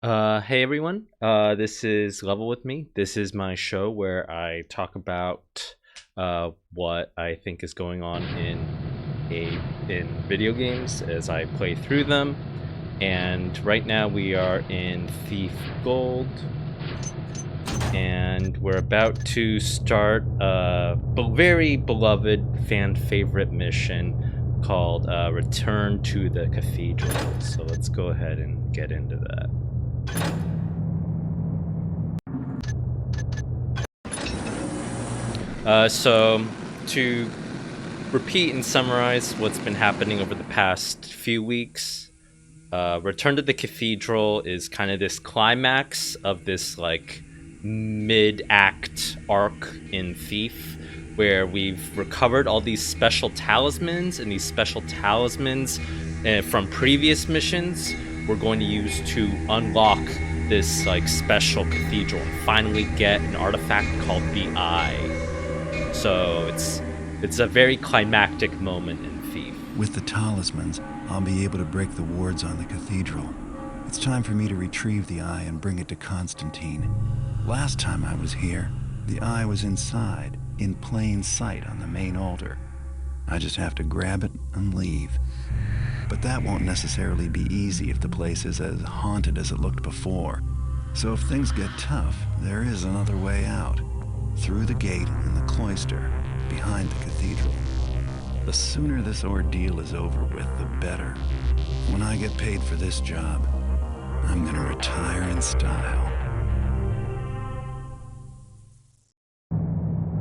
Hey everyone. This is Level with Me. This is my show where I talk about what I think is going on in video games as I play through them. And right now we are in Thief Gold, and we're about to start a very beloved fan favorite mission called Return to the Cathedral. So let's go ahead and get into that. So to repeat and summarize what's been happening over the past few weeks, Return to the Cathedral is kind of this climax of this like mid-act arc in Thief, where we've recovered all these special talismans, and these special talismans from previous missions we're going to use to unlock this like special cathedral and finally get an artifact called the Eye. So it's a very climactic moment in Thief. With the talismans, I'll be able to break the wards on the cathedral. It's time for me to retrieve the Eye and bring it to Constantine. Last time I was here, the Eye was inside, in plain sight on the main altar. I just have to grab it and leave. But that won't necessarily be easy if the place is as haunted as it looked before. So if things get tough, there is another way out. Through the gate in the cloister, behind the cathedral. The sooner this ordeal is over with, the better. When I get paid for this job, I'm gonna retire in style.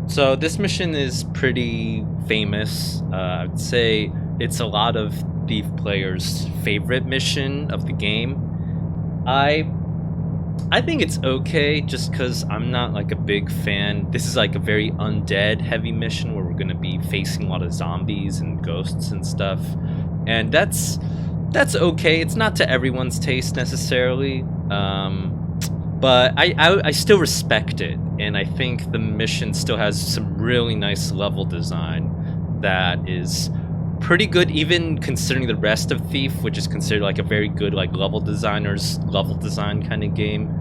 So this mission is pretty famous. I'd say it's a lot of Thief players' favorite mission of the game. I think it's okay, just because I'm not like a big fan. This is like a very undead heavy mission where we're going to be facing a lot of zombies and ghosts and stuff, and that's okay. It's not to everyone's taste necessarily, but I still respect it, and I think the mission still has some really nice level design that is pretty good, even considering the rest of Thief, which is considered like a very good like level design kind of game.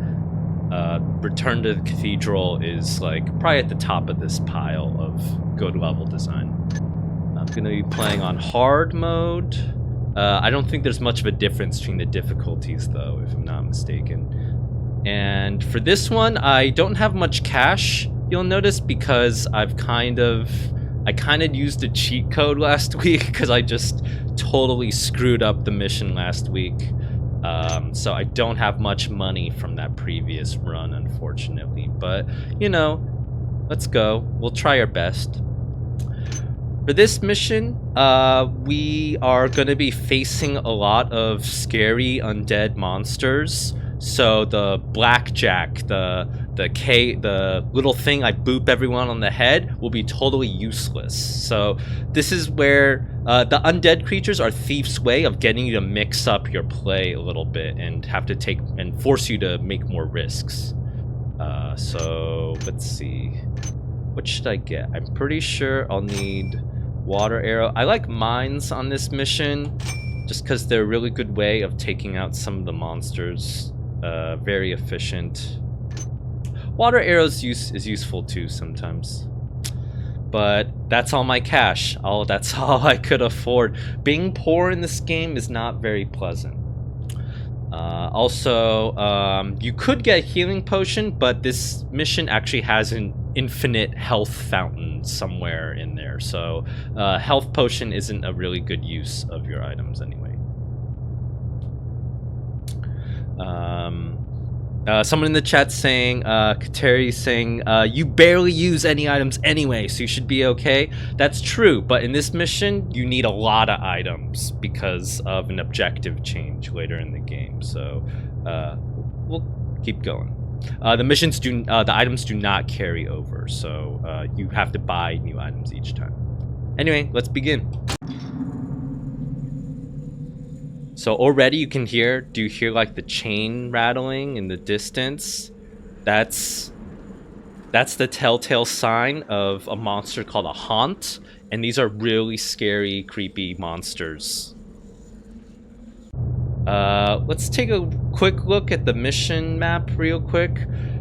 Return to the Cathedral is like probably at the top of this pile of good level design. I'm gonna be playing on hard mode. I don't think there's much of a difference between the difficulties though, if I'm not mistaken. And for this one, I don't have much cash, you'll notice, because I kind of used a cheat code last week because I just totally screwed up the mission last week. So I don't have much money from that previous run, unfortunately. But, you know, let's go. We'll try our best. For this mission, we are going to be facing a lot of scary undead monsters. So the blackjack, the little thing I boop everyone on the head will be totally useless. So this is where the undead creatures are Thief's way of getting you to mix up your play a little bit and have to take and force you to make more risks. So let's see, what should I get? I'm pretty sure I'll need water arrow. I like mines on this mission just because they're a really good way of taking out some of the monsters. Very efficient. Water arrows is useful too sometimes. But that's all my cash. That's all I could afford. Being poor in this game is not very pleasant. Also, you could get a healing potion, but this mission actually has an infinite health fountain somewhere in there. So health potion isn't a really good use of your items anyway. Someone in the chat saying, Kateri saying, you barely use any items anyway, so you should be okay. That's true, but in this mission, you need a lot of items because of an objective change later in the game. So, we'll keep going. The items do not carry over, so you have to buy new items each time. Anyway, let's begin. So already you can hear, do you hear like the chain rattling in the distance? That's the telltale sign of a monster called a haunt, and these are really scary, creepy monsters. Let's take a quick look at the mission map real quick.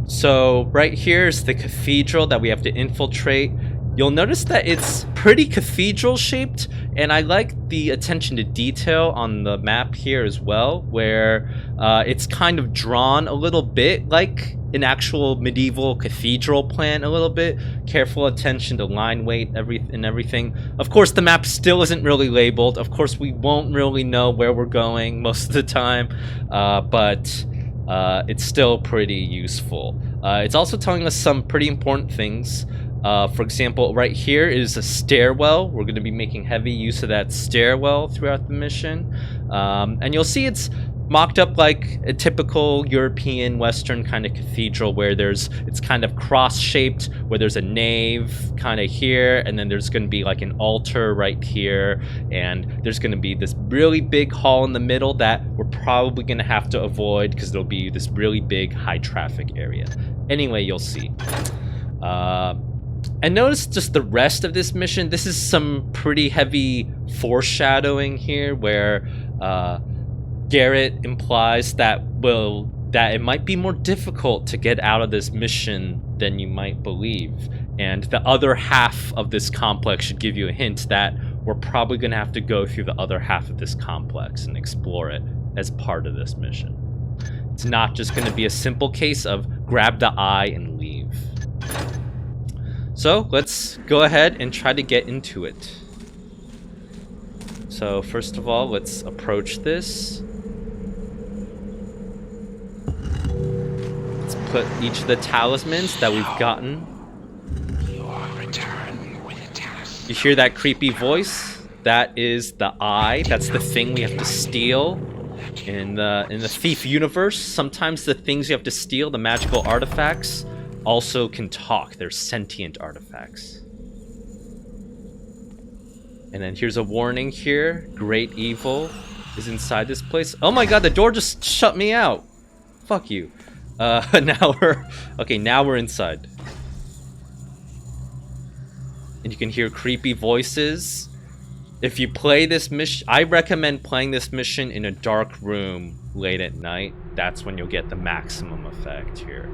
So right here is the cathedral that we have to infiltrate. You'll notice that it's pretty cathedral shaped, and I like the attention to detail on the map here as well, where it's kind of drawn a little bit like an actual medieval cathedral plan a little bit. Careful attention to line weight and everything. Of course, the map still isn't really labeled. Of course, we won't really know where we're going most of the time, but it's still pretty useful. It's also telling us some pretty important things. For example, right here is a stairwell. We're going to be making heavy use of that stairwell throughout the mission. And you'll see it's mocked up like a typical European Western kind of cathedral, where it's kind of cross-shaped, where there's a nave kind of here, and then there's going to be like an altar right here, and there's going to be this really big hall in the middle that we're probably going to have to avoid because there'll be this really big high traffic area. Anyway, you'll see. And notice just the rest of this mission. This is some pretty heavy foreshadowing here, where Garrett implies that it might be more difficult to get out of this mission than you might believe. And the other half of this complex should give you a hint that we're probably going to have to go through the other half of this complex and explore it as part of this mission. It's not just going to be a simple case of grab the eye and leave. So let's go ahead and try to get into it. So first of all, let's approach this. Let's put each of the talismans that we've gotten. You hear that creepy voice? That is the eye. That's the thing we have to steal. In the Thief universe, sometimes the things you have to steal, the magical artifacts, also can talk. They're sentient artifacts. And then here's a warning here. Great evil is inside this place. Oh my god, the door just shut me out. Fuck you. Now we're inside. And you can hear creepy voices. If you play this mission, I recommend playing this mission in a dark room late at night. That's when you'll get the maximum effect here.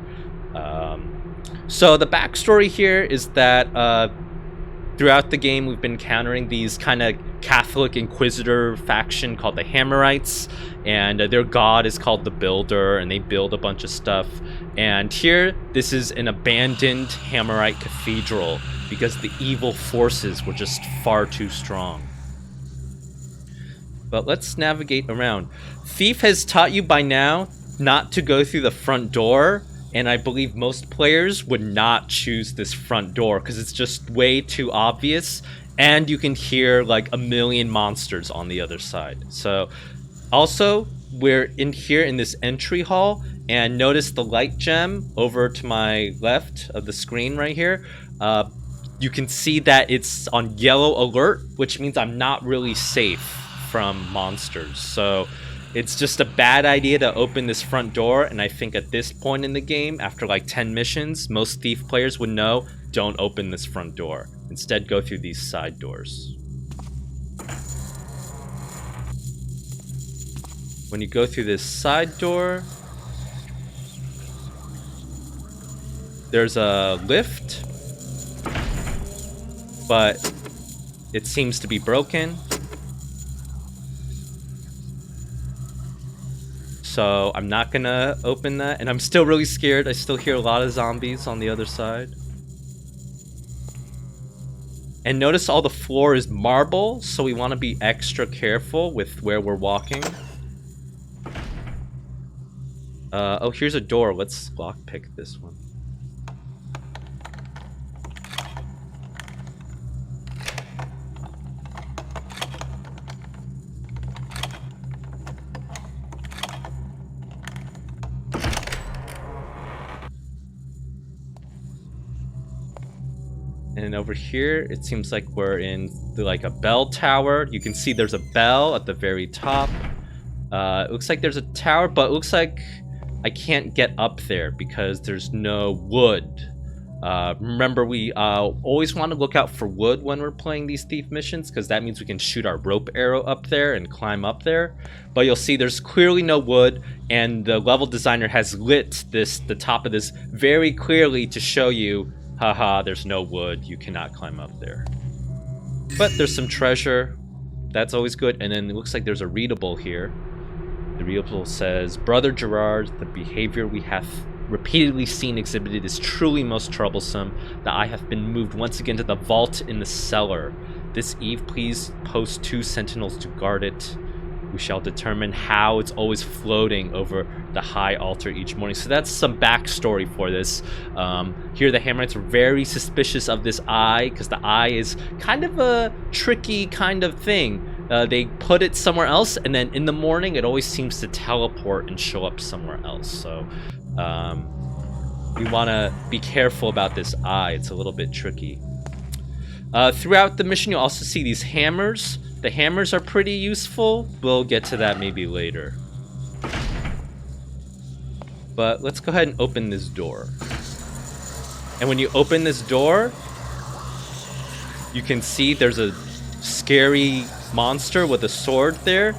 So the backstory here is that throughout the game we've been encountering these kind of Catholic Inquisitor faction called the Hammerites, and their god is called the Builder, and they build a bunch of stuff. And here, this is an abandoned Hammerite cathedral because the evil forces were just far too strong. But let's navigate around. Thief has taught you by now not to go through the front door, and I believe most players would not choose this front door because it's just way too obvious, and you can hear like a million monsters on the other side. So also, we're in here in this entry hall, and notice the light gem over to my left of the screen right here. You can see that it's on yellow alert, which means I'm not really safe from monsters. So it's just a bad idea to open this front door, and I think at this point in the game, after like 10 missions, most Thief players would know, don't open this front door. Instead, go through these side doors. When you go through this side door, there's a lift, but it seems to be broken. So I'm not gonna open that, and I'm still really scared. I still hear a lot of zombies on the other side. And notice all the floor is marble, so we want to be extra careful with where we're walking. Oh, here's a door. Let's lockpick this one. And over here, it seems like we're in like a bell tower. You can see there's a bell at the very top. It looks like there's a tower, but it looks like I can't get up there because there's no wood. Remember, we always want to look out for wood when we're playing these thief missions, because that means we can shoot our rope arrow up there and climb up there. But you'll see there's clearly no wood, and the level designer has lit the top of this very clearly to show you, haha, there's no wood, you cannot climb up there. But there's some treasure, that's always good. And then it looks like there's a readable here. The readable says, Brother Gerard, the behavior we have repeatedly seen exhibited is truly most troublesome, that I have been moved once again to the vault in the cellar. This eve, please post 2 sentinels to guard it. We shall determine how it's always floating over the high altar each morning. So that's some backstory for this. Here the Hammerites were very suspicious of this eye, because the eye is kind of a tricky kind of thing. They put it somewhere else, and then in the morning it always seems to teleport and show up somewhere else. So we want to be careful about this eye. It's a little bit tricky. Throughout the mission, you'll also see these hammers. The hammers are pretty useful. We'll get to that maybe later. But let's go ahead and open this door. And when you open this door, you can see there's a scary monster with a sword there.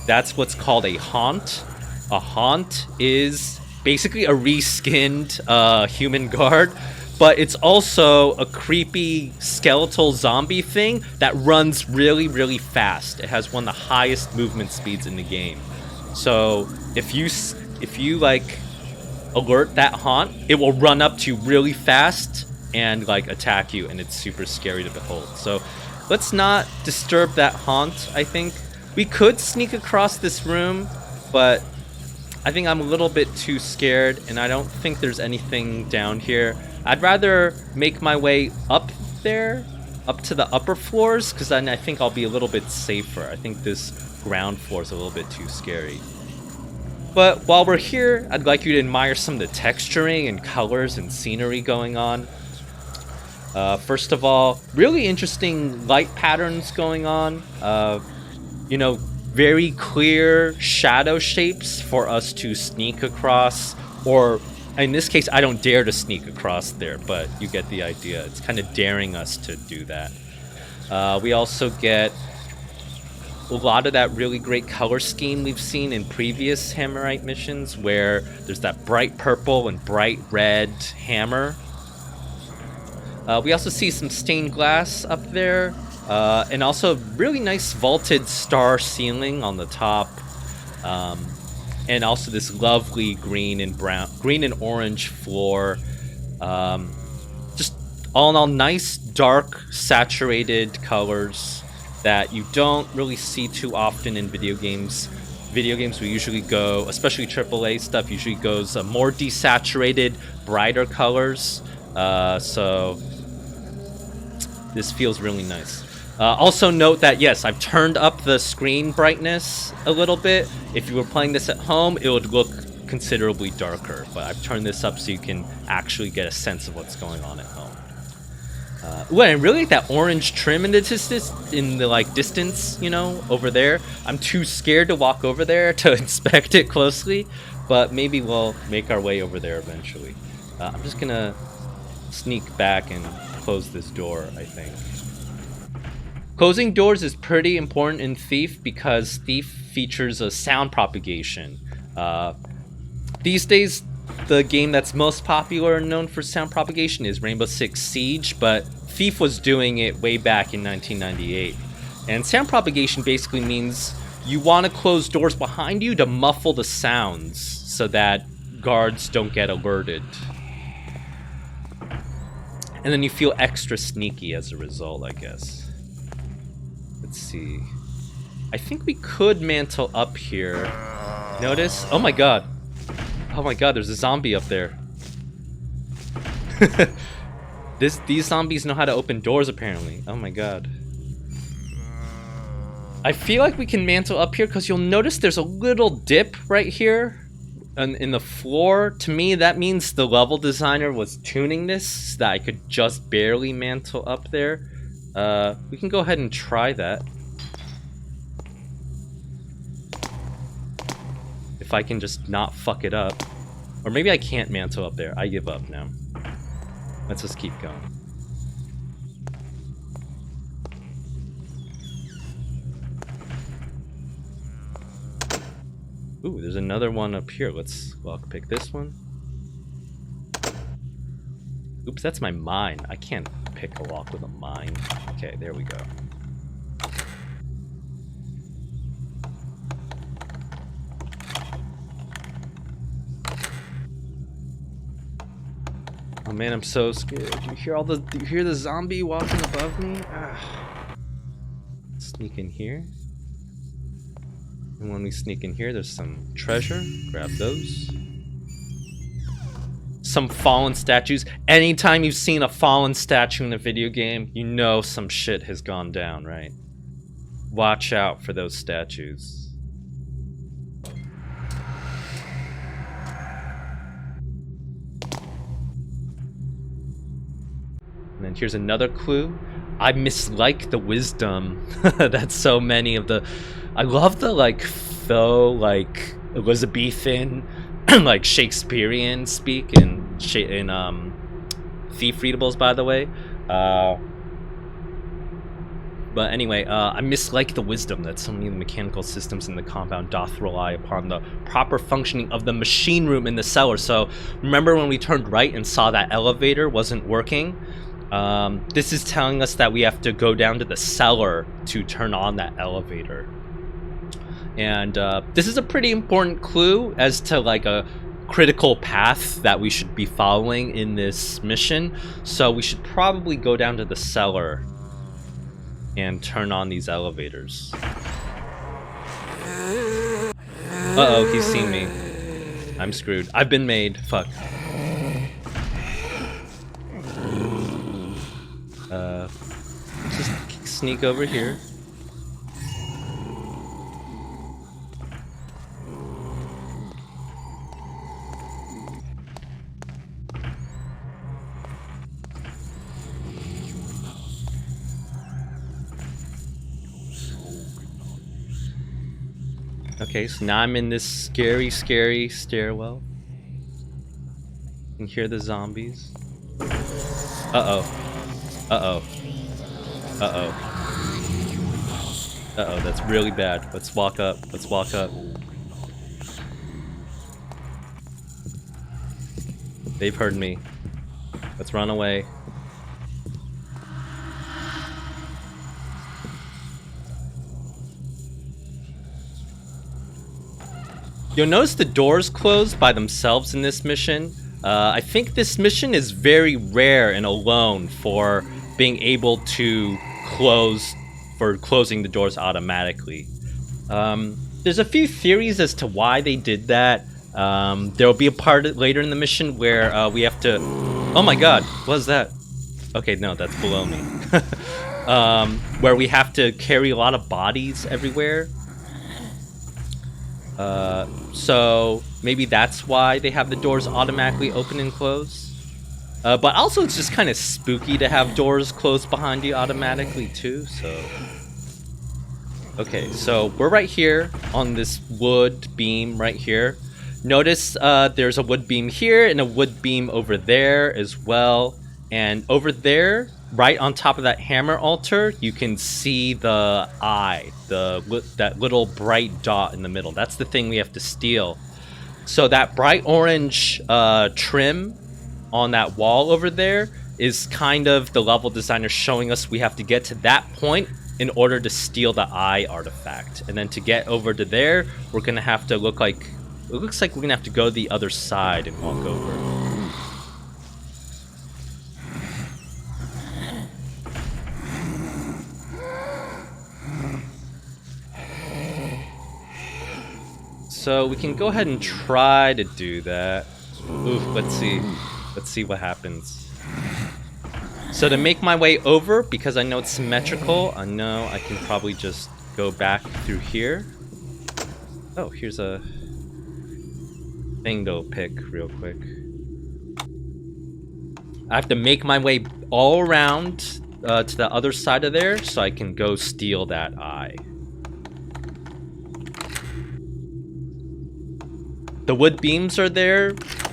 That's what's called a haunt. A haunt is basically a reskinned human guard, but it's also a creepy skeletal zombie thing that runs really, really fast. It has one of the highest movement speeds in the game. So if you like alert that haunt, it will run up to you really fast and like attack you, and it's super scary to behold. So let's not disturb that haunt. I think we could sneak across this room, but I think I'm a little bit too scared, and I don't think there's anything down here. I'd rather make my way up there, up to the upper floors, because then I think I'll be a little bit safer. I think this ground floor is a little bit too scary. But while we're here, I'd like you to admire some of the texturing and colors and scenery going on. First of all, really interesting light patterns going on. You know, very clear shadow shapes for us to sneak across, or in this case, I don't dare to sneak across there, but you get the idea. It's kind of daring us to do that. We also get a lot of that really great color scheme we've seen in previous Hammerite missions, where there's that bright purple and bright red hammer. We also see some stained glass up there, and also really nice vaulted star ceiling on the top, and also this lovely green and orange floor. Just all in all, nice dark saturated colors that you don't really see too often in video games. Video games we usually go, especially AAA stuff, usually goes more desaturated, brighter colors. So this feels really nice. Also note that, yes, I've turned up the screen brightness a little bit. If you were playing this at home, it would look considerably darker, but I've turned this up so you can actually get a sense of what's going on at home. And really like that orange trim in the distance, you know, over there. I'm too scared to walk over there to inspect it closely, but maybe we'll make our way over there eventually. I'm just gonna sneak back and close this door, I think. Closing doors is pretty important in Thief because Thief features a sound propagation. These days, the game that's most popular and known for sound propagation is Rainbow Six Siege, but Thief was doing it way back in 1998. And sound propagation basically means you want to close doors behind you to muffle the sounds so that guards don't get alerted. And then you feel extra sneaky as a result, I guess. Let's see. I think we could mantle up here. Notice? Oh my god. Oh my god, there's a zombie up there. These zombies know how to open doors, apparently. Oh my god. I feel like we can mantle up here because you'll notice there's a little dip right here in the floor. To me, that means the level designer was tuning this so that I could just barely mantle up there. We can go ahead and try that. If I can just not fuck it up. Or maybe I can't mantle up there. I give up now. Let's just keep going. Ooh, there's another one up here. Let's pick this one. Oops, that's my mine. I can't pick a lock with a mine. Okay, there we go. Oh man, I'm so scared. Do you hear the zombie walking above me? Ah. Sneak in here. And when we sneak in here, there's some treasure. Grab those. Some fallen statues. Anytime you've seen a fallen statue in a video game, you know some shit has gone down, right? Watch out for those statues. And then here's another clue. I mislike the wisdom that so many of the... I love the, like, faux, like, Elizabethan, like, Shakespearean speak in Thief Readables, by the way. But anyway, I mislike the wisdom that so many of the mechanical systems in the compound doth rely upon the proper functioning of the machine room in the cellar. So, remember when we turned right and saw that elevator wasn't working? This is telling us that we have to go down to the cellar to turn on that elevator. And this is a pretty important clue as to like a critical path that we should be following in this mission. So we should probably go down to the cellar and turn on these elevators. Uh-oh, he's seen me. I'm screwed. I've been made. Fuck. Just sneak over here. Okay, so now I'm in this scary, scary stairwell. You can hear the zombies. Uh-oh. Uh-oh. Uh-oh. Uh-oh, that's really bad. Let's walk up. Let's walk up. They've heard me. Let's run away. You'll notice the doors close by themselves in this mission. I think this mission is very rare and alone for being able to closing the doors automatically. There's a few theories as to why they did that. There will be a part later in the mission where we have to... Oh my god, what is that? Okay, no, that's below me. Where we have to carry a lot of bodies everywhere. So maybe that's why they have the doors automatically open and close. But also it's just kind of spooky to have doors closed behind you automatically too, so... Okay, so we're right here on this wood beam right here. Notice there's a wood beam here and a wood beam over there as well. And over there, right on top of that hammer altar, you can see the eye, that little bright dot in the middle. That's the thing we have to steal. So that bright orange trim on that wall over there is kind of the level designer showing us we have to get to that point in order to steal the eye artifact. And then to get over to there, we're gonna have to it looks like we're gonna have to go the other side and walk over. So we can go ahead and try to do that. Ooh, let's see what happens. So to make my way over, because I know it's symmetrical, I know I can probably just go back through here. Oh, here's a thing to pick real quick. I have to make my way all around to the other side of there so I can go steal that eye. The wood beams are there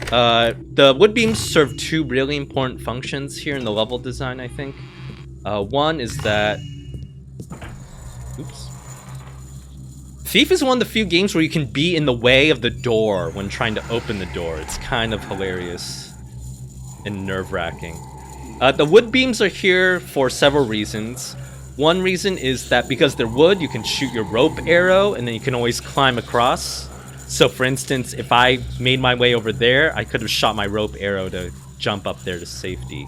The wood beams serve two really important functions here in the level design, I think. One is that... Oops. Thief is one of the few games where you can be in the way of the door when trying to open the door. It's kind of hilarious and nerve-wracking. The wood beams are here for several reasons. One reason is that because they're wood, you can shoot your rope arrow and then you can always climb across. So for instance, if I made my way over there, I could have shot my rope arrow to jump up there to safety.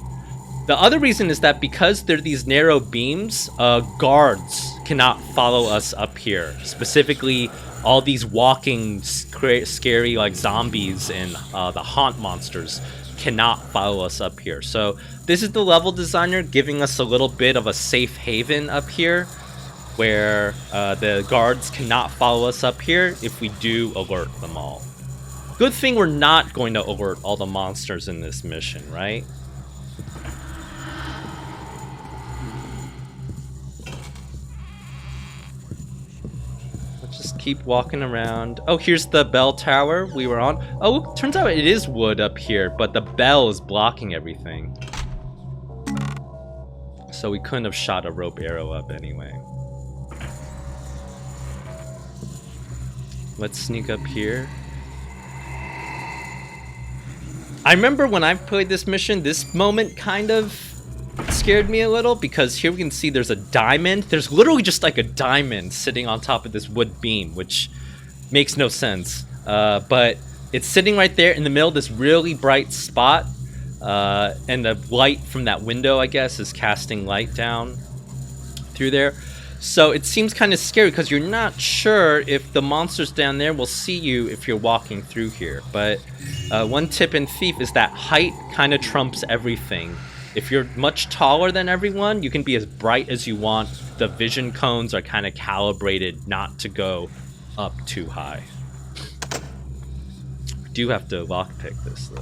The other reason is that because they're these narrow beams, guards cannot follow us up here. Specifically, all these walking, scary like zombies and the haunt monsters cannot follow us up here. So this is the level designer giving us a little bit of a safe haven up here, where the guards cannot follow us up here if we do alert them all. Good thing we're not going to alert all the monsters in this mission, right? Just keep walking around. Oh, here's the bell tower we were on. Oh, turns out it is wood up here, but the bell is blocking everything. So we couldn't have shot a rope arrow up anyway. Let's sneak up here. I remember when I played this mission, this moment kind of scared me a little, because here we can see there's a diamond. There's literally just like a diamond sitting on top of this wood beam, which makes no sense. But it's sitting right there in the middle of this really bright spot. And the light from that window, I guess, is casting light down through there. So it seems kind of scary because you're not sure if the monsters down there will see you if you're walking through here. But one tip in Thief is that height kind of trumps everything. If you're much taller than everyone, you can be as bright as you want. The vision cones are kind of calibrated not to go up too high. I do have to lockpick this though.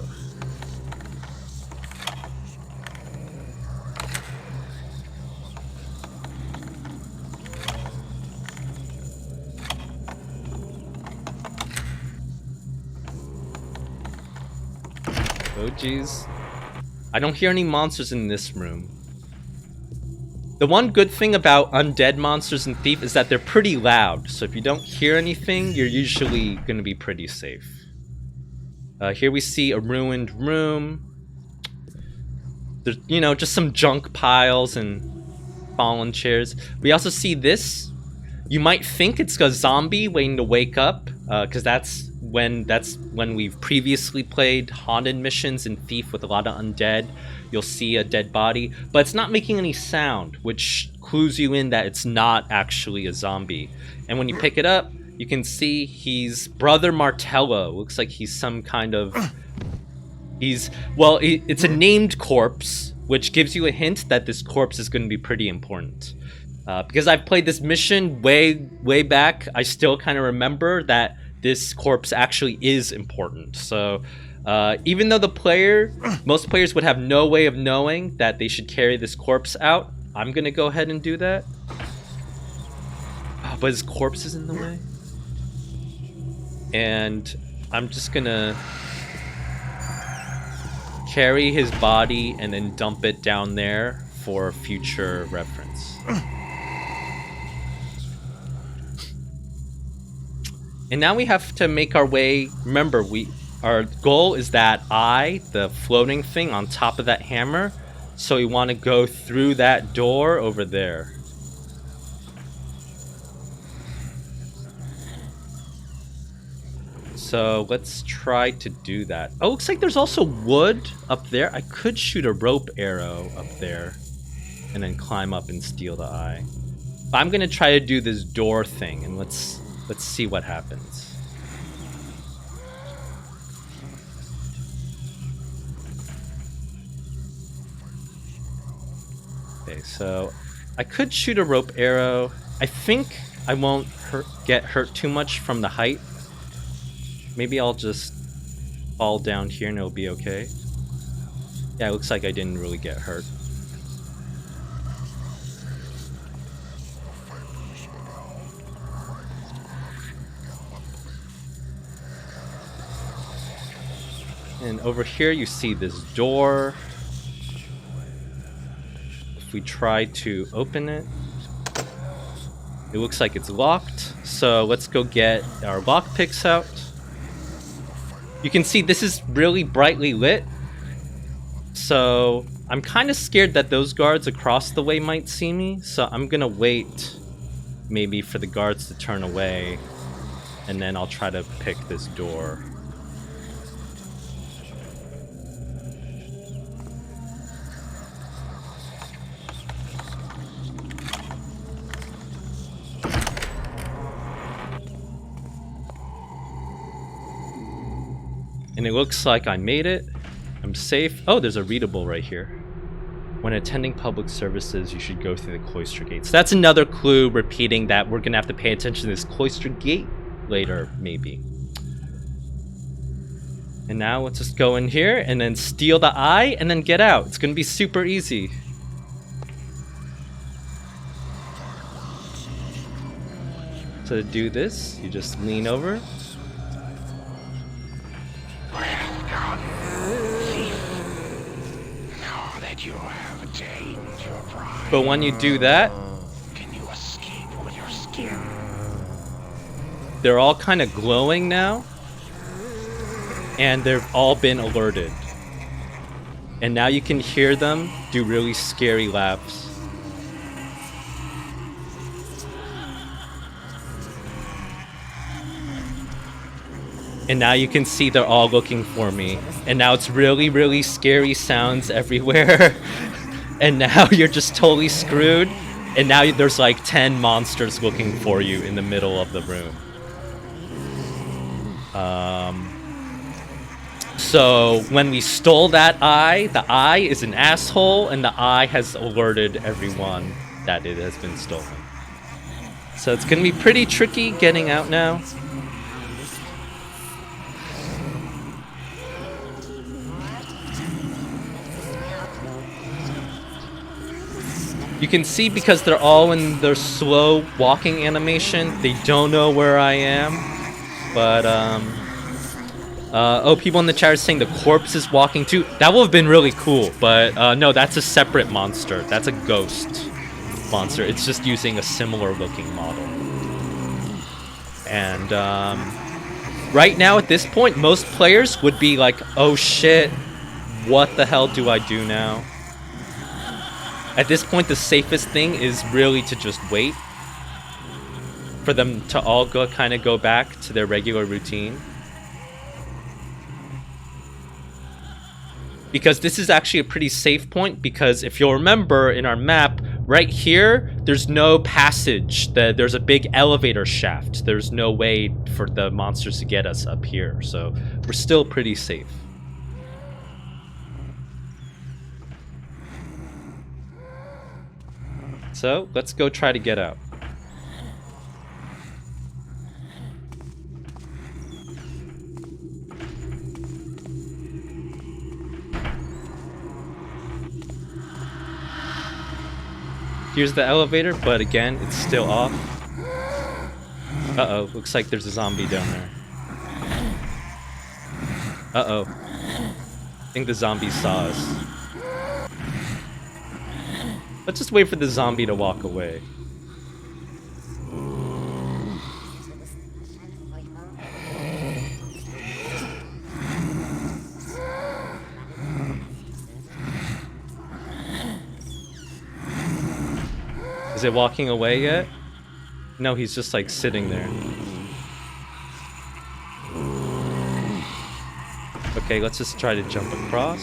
Oh geez. I don't hear any monsters in this room. The one good thing about undead monsters in Thief is that they're pretty loud, so if you don't hear anything, you're usually going to be pretty safe. Here we see a ruined room. There's, you know, just some junk piles and fallen chairs. We also see this. You might think it's a zombie waiting to wake up, because that's when we've previously played haunted missions in Thief with a lot of undead. You'll see a dead body, but it's not making any sound, which clues you in that it's not actually a zombie. And when you pick it up, you can see he's Brother Martello. Looks like he's some kind of... it's a named corpse, which gives you a hint that this corpse is going to be pretty important. Because I've played this mission way back, I still kind of remember that this corpse actually is important. So even though most players would have no way of knowing that they should carry this corpse out, I'm gonna go ahead and do that. But his corpse is in the way. And I'm just gonna carry his body and then dump it down there for future reference. And now we have to make our way. Remember, our goal is that eye, the floating thing on top of that hammer. So we want to go through that door over there. So let's try to do that. Oh, looks like there's also wood up there. I could shoot a rope arrow up there and then climb up and steal the eye. But I'm gonna try to do this door thing, and let's see what happens. Okay, so I could shoot a rope arrow. I think I won't get hurt too much from the height. Maybe I'll just fall down here and it'll be okay. Yeah, it looks like I didn't really get hurt. And over here you see this door. If we try to open it, it looks like it's locked. So let's go get our lockpicks out. You can see this is really brightly lit. So I'm kind of scared that those guards across the way might see me. So I'm gonna wait maybe for the guards to turn away. And then I'll try to pick this door. And it looks like I made it. I'm safe. Oh, there's a readable right here. When attending public services, you should go through the cloister gates. That's another clue repeating that we're gonna have to pay attention to this cloister gate later, maybe. And now let's just go in here and then steal the eye and then get out. It's gonna be super easy. So to do this, you just lean over. But when you do that, can you escape with your skin? They're all kind of glowing now. And they've all been alerted. And now you can hear them do really scary laughs. And now you can see they're all looking for me. And now it's really, really scary sounds everywhere. And now you're just totally screwed. And now there's like 10 monsters looking for you in the middle of the room. So when we stole that eye, the eye is an asshole, and the eye has alerted everyone that it has been stolen. So it's gonna be pretty tricky getting out now. You can see because they're all in their slow walking animation, they don't know where I am. But, oh, people in the chat are saying the corpse is walking too. That would have been really cool, but no, that's a separate monster. That's a ghost monster. It's just using a similar looking model. And right now at this point, most players would be like, oh shit, what the hell do I do now? At this point, the safest thing is really to just wait for them to all kind of go back to their regular routine. Because this is actually a pretty safe point, because if you'll remember in our map, right here, there's no passage. There's a big elevator shaft. There's no way for the monsters to get us up here, so we're still pretty safe. So, let's go try to get out. Here's the elevator, but again, it's still off. Uh-oh, looks like there's a zombie down there. Uh-oh. I think the zombie saw us. Let's just wait for the zombie to walk away. Is it walking away yet? No, he's just like sitting there. Okay, let's just try to jump across.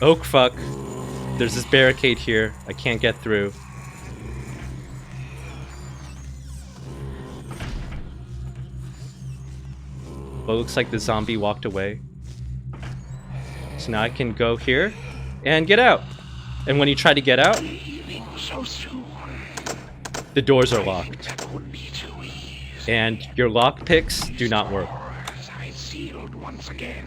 Oh, fuck. There's this barricade here. I can't get through. Well, it looks like the zombie walked away. So now I can go here and get out. And when you try to get out, So soon. the doors are locked. That would be too easy. And your lockpicks do not work. Doors I sealed once again.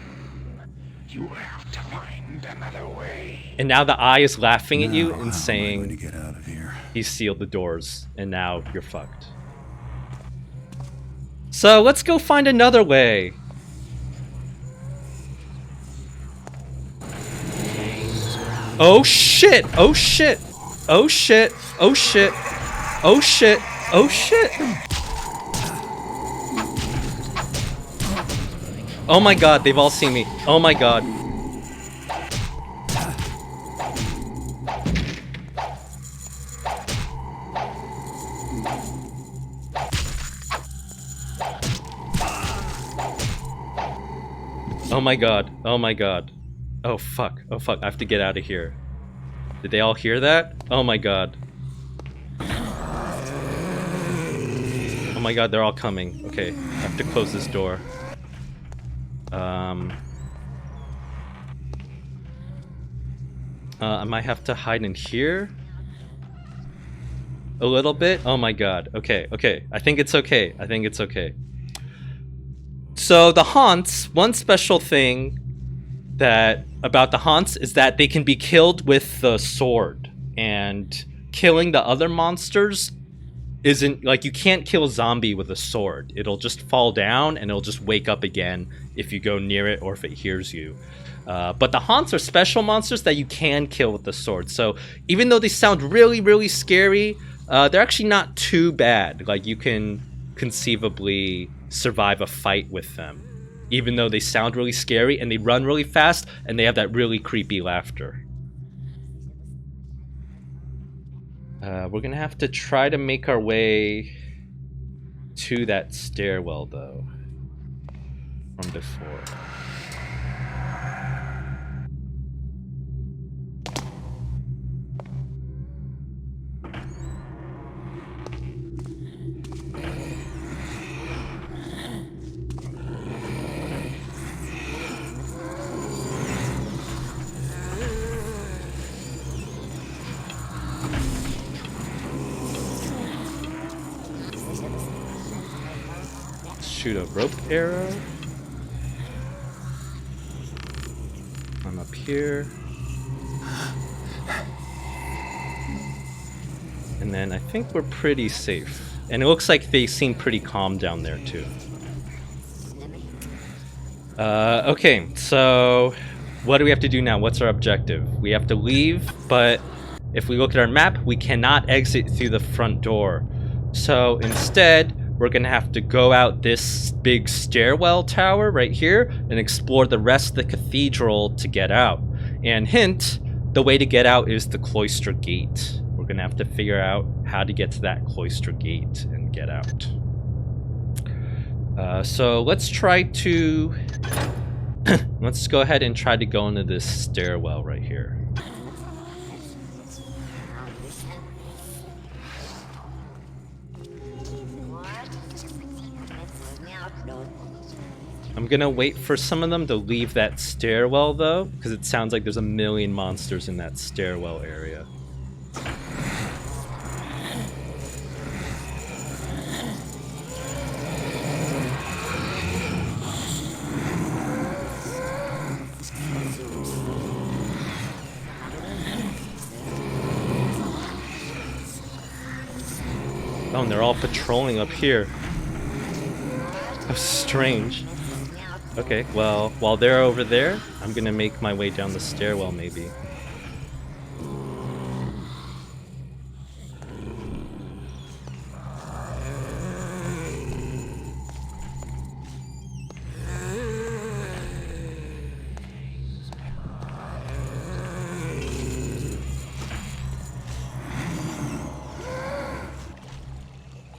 You have to find another way. And now the eye is laughing at you Now, and I'm ready to saying get out of here. he sealed the doors, and now you're fucked. So let's go find another way. Oh shit! Oh shit! Oh shit! Oh shit! Oh shit! Oh shit! Oh my god, they've all seen me. Oh my god. Oh my god. Oh my god. Oh fuck. Oh fuck. I have to get out of here. Did they all hear that? Oh my god. Oh my god, they're all coming. Okay, I have to close this door. I might have to hide in here a little bit. Oh my god. Okay, okay. I think it's okay. I think it's okay. So the haunts, one special thing that about the haunts is that they can be killed with the sword, and killing the other monsters isn't like, you can't kill a zombie with a sword. It'll just fall down and it'll just wake up again if you go near it or if it hears you. But the haunts are special monsters that you can kill with the sword. So even though they sound really, really scary, they're actually not too bad. Like, you can conceivably survive a fight with them, even though they sound really scary and they run really fast and they have that really creepy laughter. We're gonna have to try to make our way to that stairwell, though, from before. Shoot a rope arrow. I'm up here. And then I think we're pretty safe. And it looks like they seem pretty calm down there too. Okay, so what do we have to do now? What's our objective? We have to leave, but if we look at our map, we cannot exit through the front door. So instead, we're gonna have to go out this big stairwell tower right here and explore the rest of the cathedral to get out. And hint, the way to get out is the cloister gate. We're gonna have to figure out how to get to that cloister gate and get out. So let's try to... let's go ahead and try to go into this stairwell right here. I'm gonna wait for some of them to leave that stairwell, though, because it sounds like there's a million monsters in that stairwell area. Oh, and they're all patrolling up here. How strange. Okay, well, while they're over there, I'm gonna make my way down the stairwell, maybe.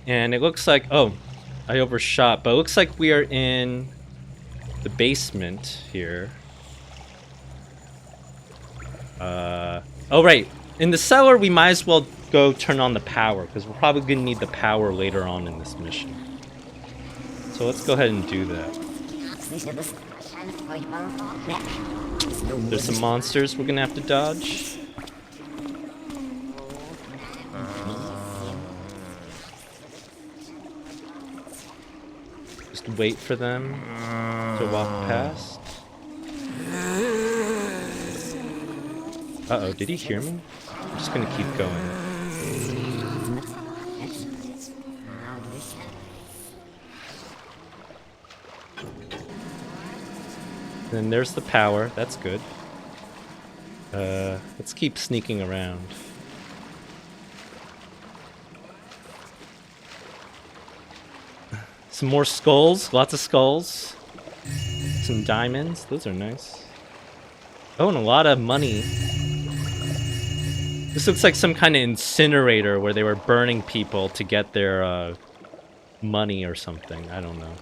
And it looks like, oh, I overshot, but it looks like we are in the basement here. Oh right, in the cellar we might as well go turn on the power, because we're probably gonna need the power later on in this mission. So let's go ahead and do that. There's some monsters we're gonna have to dodge. Just wait for them to walk past. Uh-oh, did he hear me? I'm just gonna keep going. Then there's the power, that's good. Let's keep sneaking around. Some more skulls. Lots of skulls. Some diamonds. Those are nice. Oh, and a lot of money. This looks like some kind of incinerator where they were burning people to get their money or something. I don't know.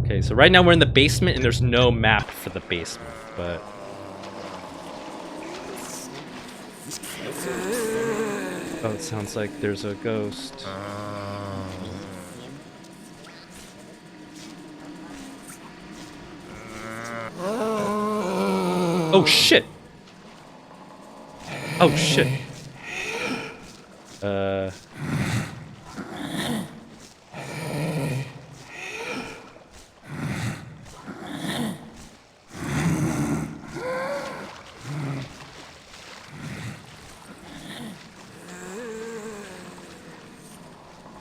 Okay, so right now we're in the basement and there's no map for the basement, but... Oh, it sounds like there's a ghost. Oh shit! Oh shit!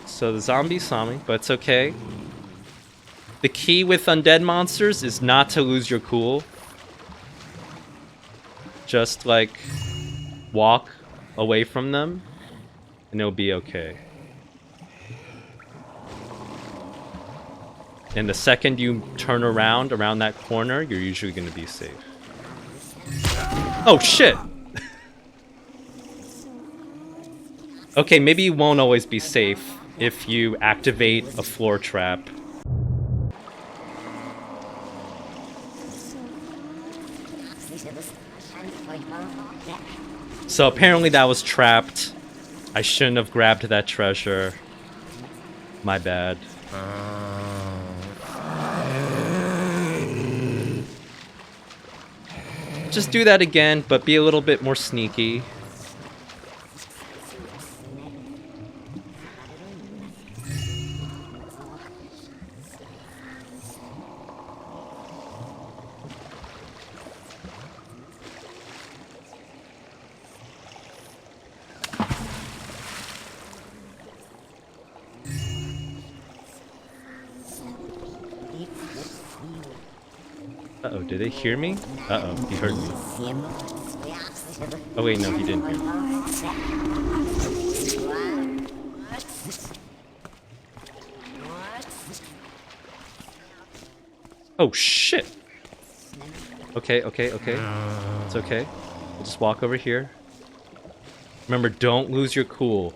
So the zombies saw me, but it's okay. The key with undead monsters is not to lose your cool. Just, like, walk away from them, and it'll be okay. And the second you turn around that corner, you're usually gonna be safe. Oh, shit! Okay, maybe you won't always be safe if you activate a floor trap. So apparently that was trapped. I shouldn't have grabbed that treasure. My bad. Just do that again, but be a little bit more sneaky. Uh-oh, did they hear me? Uh-oh, he heard me. Oh wait, no, he didn't hear me. Oh shit! Okay, okay, okay. It's okay. We'll just walk over here. Remember, don't lose your cool.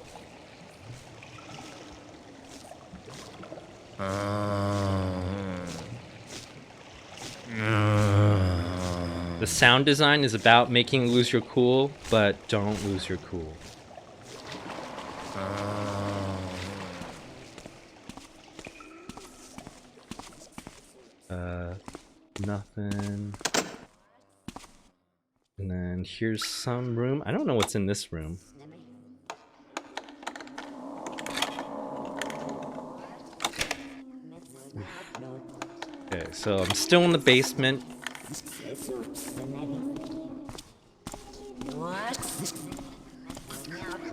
The sound design is about making you lose your cool, but don't lose your cool. Nothing. And then here's some room. I don't know what's in this room. Okay, so I'm still in the basement.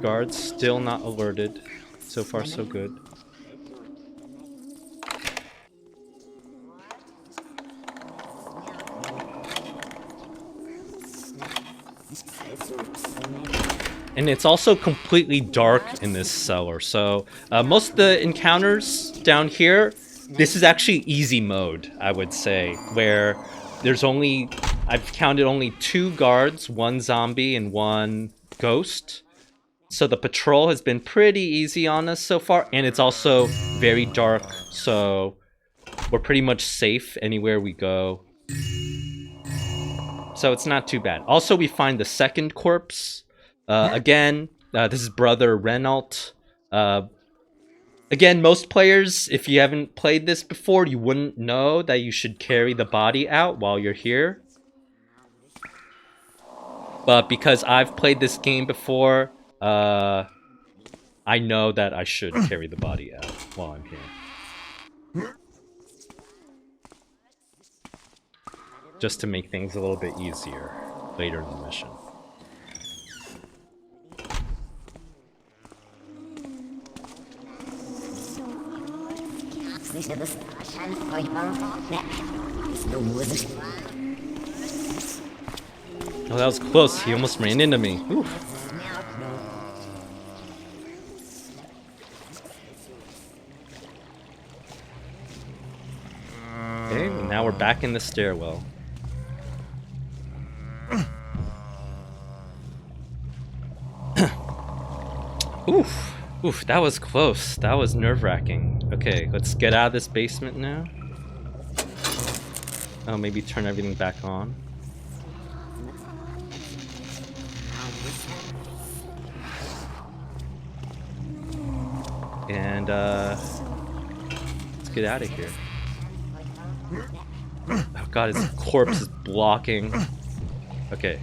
Guards still not alerted. So far, so good. And it's also completely dark in this cellar. So most of the encounters down here, this is actually easy mode, I would say, where there's only, I've counted only 2 guards, 1 zombie and 1 ghost. So the patrol has been pretty easy on us so far, and it's also very dark, so we're pretty much safe anywhere we go. So it's not too bad. Also, we find the second corpse. Again, this is Brother Renault. Again, most players, if you haven't played this before, you wouldn't know that you should carry the body out while you're here. But because I've played this game before, I know that I should carry the body out while I'm here. Just to make things a little bit easier later in the mission. Oh, that was close. He almost ran into me. Ooh. Okay, now we're back in the stairwell. Oof. Oof, that was close. That was nerve-wracking. Okay, let's get out of this basement now. Oh, maybe turn everything back on. And, let's get out of here. Oh god, his corpse is blocking. Okay.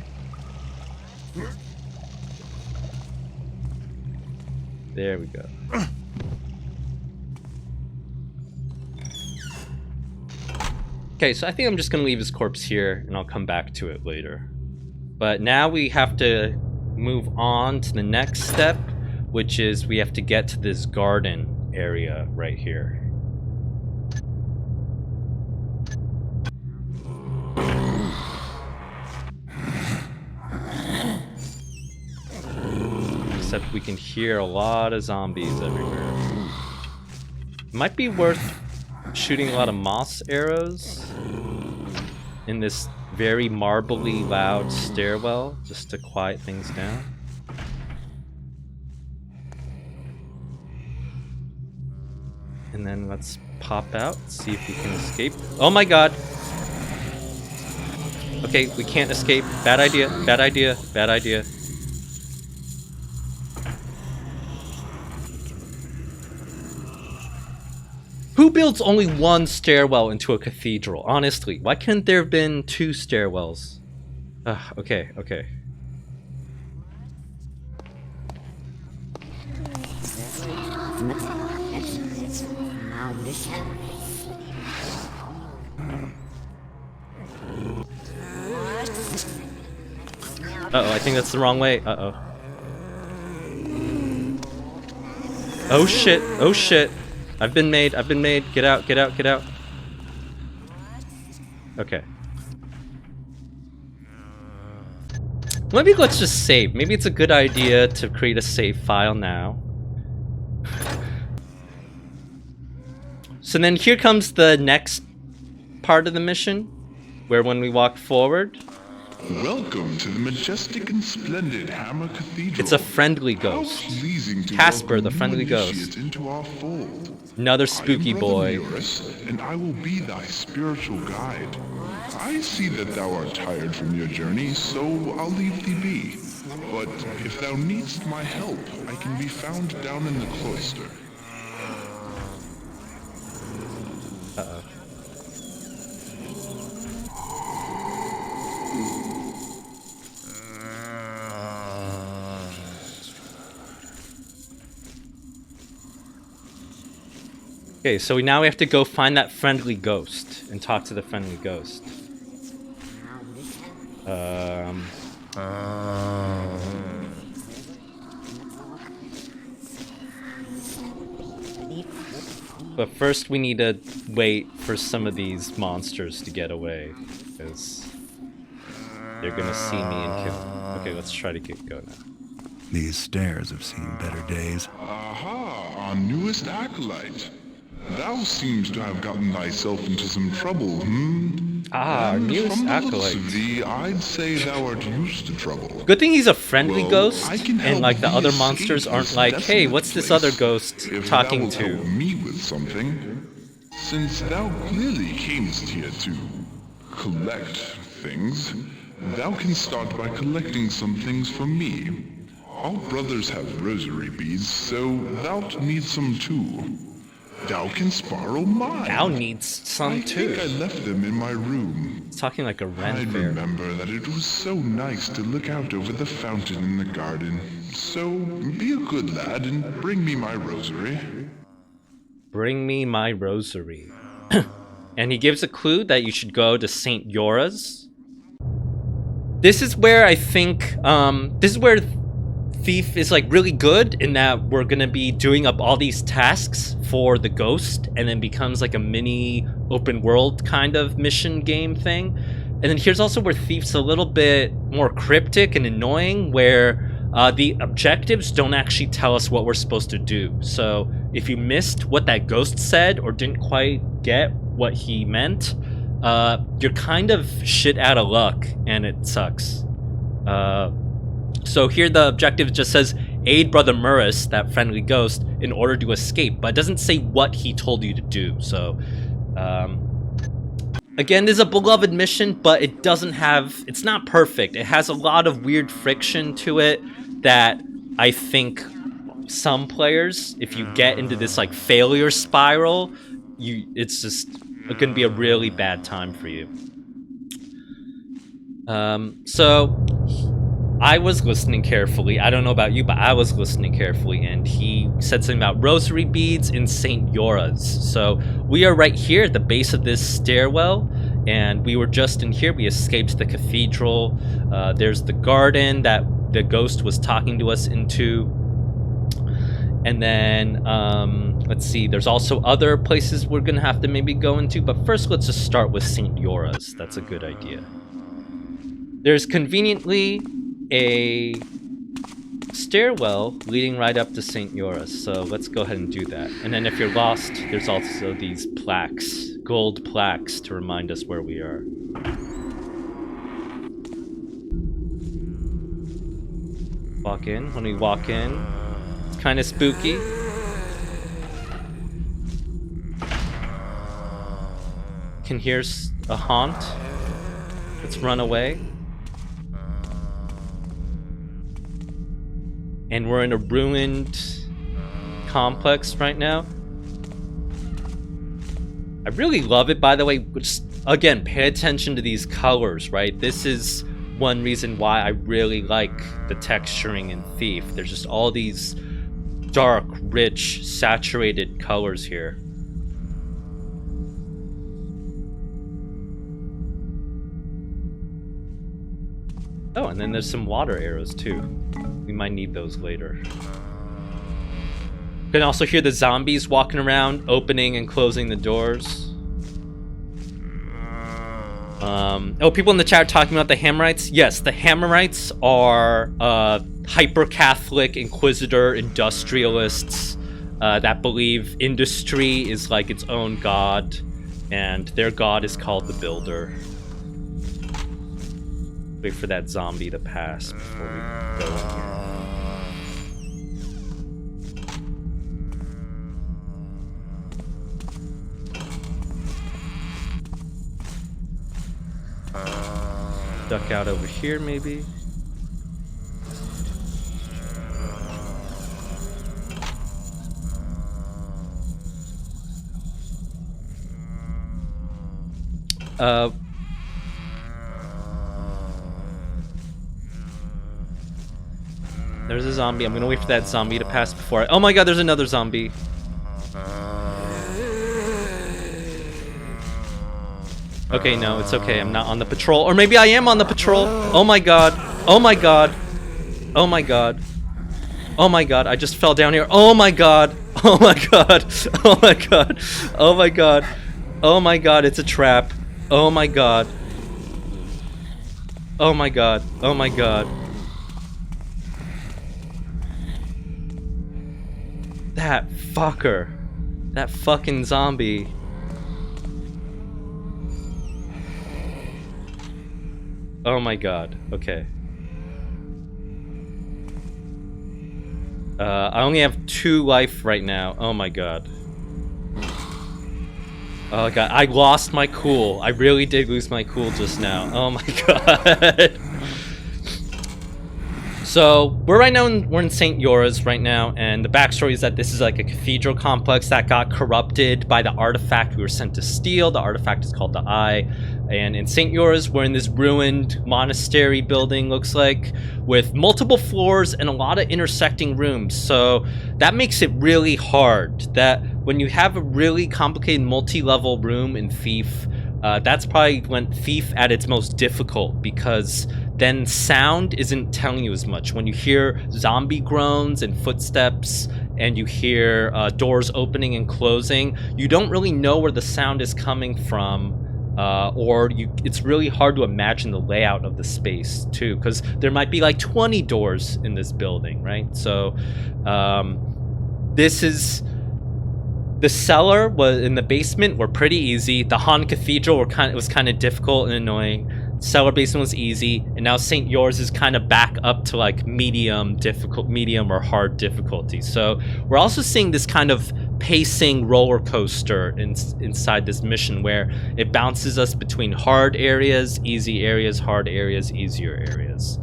There we go. Okay, so I think I'm just gonna leave his corpse here and I'll come back to it later. But now we have to move on to the next step, which is we have to get to this garden area right here. Except we can hear a lot of zombies everywhere. Might be worth shooting a lot of moss arrows in this very marbly loud stairwell just to quiet things down. And then let's pop out, see if we can escape. Oh my god! Okay, we can't escape. Bad idea, bad idea, bad idea. Who builds only one stairwell into a cathedral? Honestly, why couldn't there have been 2 stairwells? Okay, okay. Uh-oh, I think that's the wrong way. Uh-oh. Oh shit, oh shit. I've been made, I've been made. Get out, get out, get out. Okay. Maybe let's just save. Maybe it's a good idea to create a save file now. So then here comes the next part of the mission, where when we walk forward... Welcome to the majestic and splendid Hammer Cathedral. It's a friendly ghost. Casper, the friendly ghost. Into our fold. Another spooky boy. And I will be thy spiritual guide. I see that thou art tired from your journey, so I'll leave thee be. But if thou needst my help, I can be found down in the cloister. Uh-oh. Okay, so now we have to go find that friendly ghost and talk to the friendly ghost. But first we need to wait for some of these monsters to get away, because they're gonna see me and kill me. Okay, let's try to go now. These stairs have seen better days. Aha, our newest acolyte. Thou seems to have gotten thyself into some trouble, Ah, our newest from the looks acolyte. of thee, I'd say thou art used to trouble. Good thing he's a friendly Well, ghost, I can and help like the thee other escape monsters aren't this like, hey, desolate what's this place, other ghost if talking thou wilt to? help me with something. Since thou clearly camest here to collect things, thou can start by collecting some things from me. All brothers have rosary beads, so thou'lt need some too. Thou canst borrow mine. Thou needs some I too. think I left them in my room. It's talking like a I Ren fair. remember that it was so nice to look out over the fountain in the garden. So be a good lad and bring me my rosary. Bring me my rosary. And he gives a clue that you should go to St. Yora's. This is where I think, this is where Thief is like really good in that we're gonna be doing up all these tasks for the ghost, and then becomes like a mini open world kind of mission game thing. And then here's also where Thief's a little bit more cryptic and annoying, where the objectives don't actually tell us what we're supposed to do. So if you missed what that ghost said or didn't quite get what he meant, you're kind of shit out of luck, and it sucks. So here the objective just says, aid Brother Murris, that friendly ghost, in order to escape, but it doesn't say what he told you to do. So, again, this is a beloved mission, but it doesn't have, it's not perfect. It has a lot of weird friction to it that I think some players, if you get into this like failure spiral, it's just going to be a really bad time for you. So I was listening carefully. I don't know about you, but I was listening carefully, and he said something about rosary beads in St. Yora's. So we are right here at the base of this stairwell, and we were just in here. We escaped the cathedral. There's the garden that the ghost was talking to us into. And then, let's see, there's also other places we're gonna have to maybe go into, but first let's just start with St. Yora's. That's a good idea. There's conveniently a stairwell leading right up to St. Yora's, so let's go ahead and do that. And then if you're lost, there's also these plaques, gold plaques, to remind us where we are. Walk in. When we walk in, it's kind of spooky. Can hear a haunt. Let's run away. And we're in a ruined complex right now. I really love it, by the way. Just, again, pay attention to these colors, right? This is one reason why I really like the texturing in Thief. There's just all these dark, rich, saturated colors here. Oh, and then there's some water arrows too. We might need those later. You can also hear the zombies walking around, opening and closing the doors. Oh, people in the chat are talking about the Hammerites. Yes, the Hammerites are hyper-Catholic Inquisitor industrialists that believe industry is like its own god, and their god is called the Builder. Wait for that zombie to pass before we go in here. Duck out over here, maybe. There's a zombie. I'm gonna wait for that zombie to pass before oh my god, there's another zombie. Okay, no, it's okay. I'm not on the patrol. Or maybe I am on the patrol. Oh my god. Oh my god. Oh my god. Oh my god. I just fell down here. Oh my god. Oh my god. Oh my god. Oh my god. Oh my god. It's a trap. Oh my god. Oh my god. Oh my god. That fucker. That fucking zombie. Oh my god. Okay. I only have 2 life right now. Oh my god. Oh god. I lost my cool. I really did lose my cool just now. Oh my god. So we're in St. Yora's right now, and the backstory is that this is like a cathedral complex that got corrupted by the artifact we were sent to steal. The artifact is called the Eye. And in St. Yora's, we're in this ruined monastery building, looks like, with multiple floors and a lot of intersecting rooms. So that makes it really hard. That when you have a really complicated multi-level room in Thief, that's probably when Thief at its most difficult, because then sound isn't telling you as much. When you hear zombie groans and footsteps, and you hear doors opening and closing, you don't really know where the sound is coming from, it's really hard to imagine the layout of the space too, because there might be like 20 doors in this building, right? So this is... The cellar was in the basement were pretty easy. The Han Cathedral was kind of difficult and annoying. Cellar basement was easy, and now St. Yours is kind of back up to like medium or hard difficulty. So we're also seeing this kind of pacing roller coaster inside this mission, where it bounces us between hard areas, easy areas, hard areas, easier areas.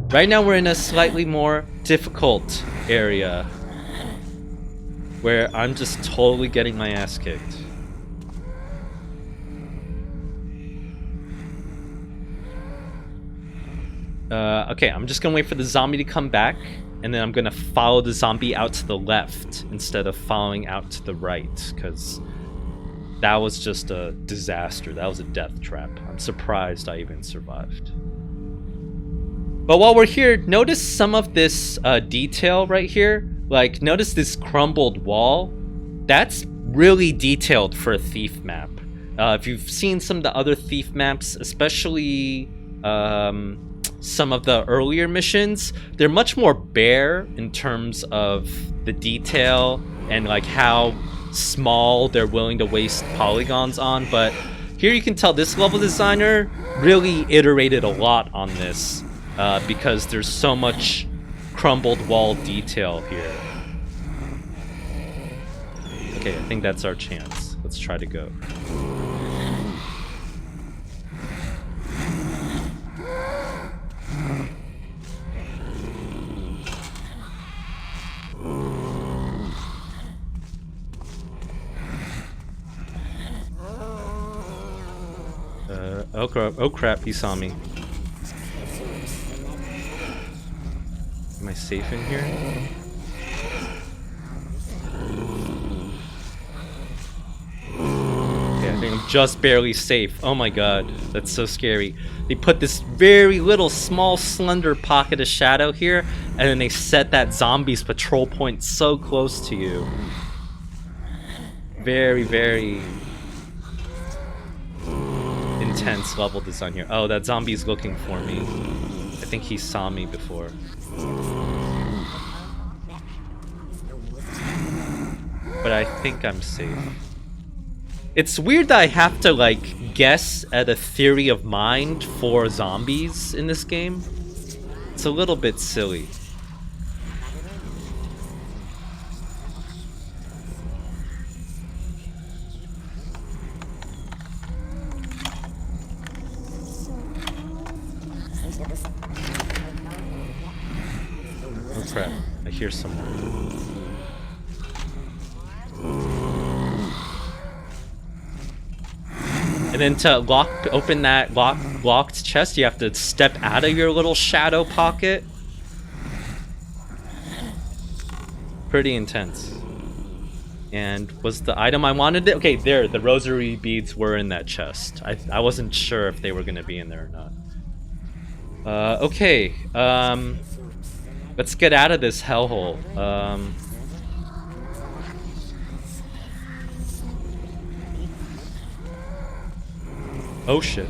Right now we're in a slightly more difficult area, where I'm just totally getting my ass kicked. Okay, I'm just gonna wait for the zombie to come back, and then I'm gonna follow the zombie out to the left instead of following out to the right, because that was just a disaster. That was a death trap. I'm surprised I even survived. But while we're here, notice some of this detail right here. Like, notice this crumbled wall. That's really detailed for a Thief map. If you've seen some of the other Thief maps, especially some of the earlier missions, they're much more bare in terms of the detail and like how small they're willing to waste polygons on. But here you can tell this level designer really iterated a lot on this, because there's so much crumbled wall detail here. Okay, I think that's our chance. Let's try to go. Oh crap, he saw me. Am I safe in here? Okay, I think I'm just barely safe. Oh my god, that's so scary. They put this very little, small, slender pocket of shadow here, and then they set that zombie's patrol point so close to you. Very, very intense level design here. Oh, that zombie's looking for me. I think he saw me before. But I think I'm safe. It's weird that I have to, like, guess at a theory of mind for zombies in this game. It's a little bit silly. Oh crap, I hear someone. And then to open that locked chest, you have to step out of your little shadow pocket. Pretty intense. And was the item I wanted it? Okay, there, the rosary beads were in that chest. I wasn't sure if they were gonna be in there or not. Okay, let's get out of this hellhole. Oh shit.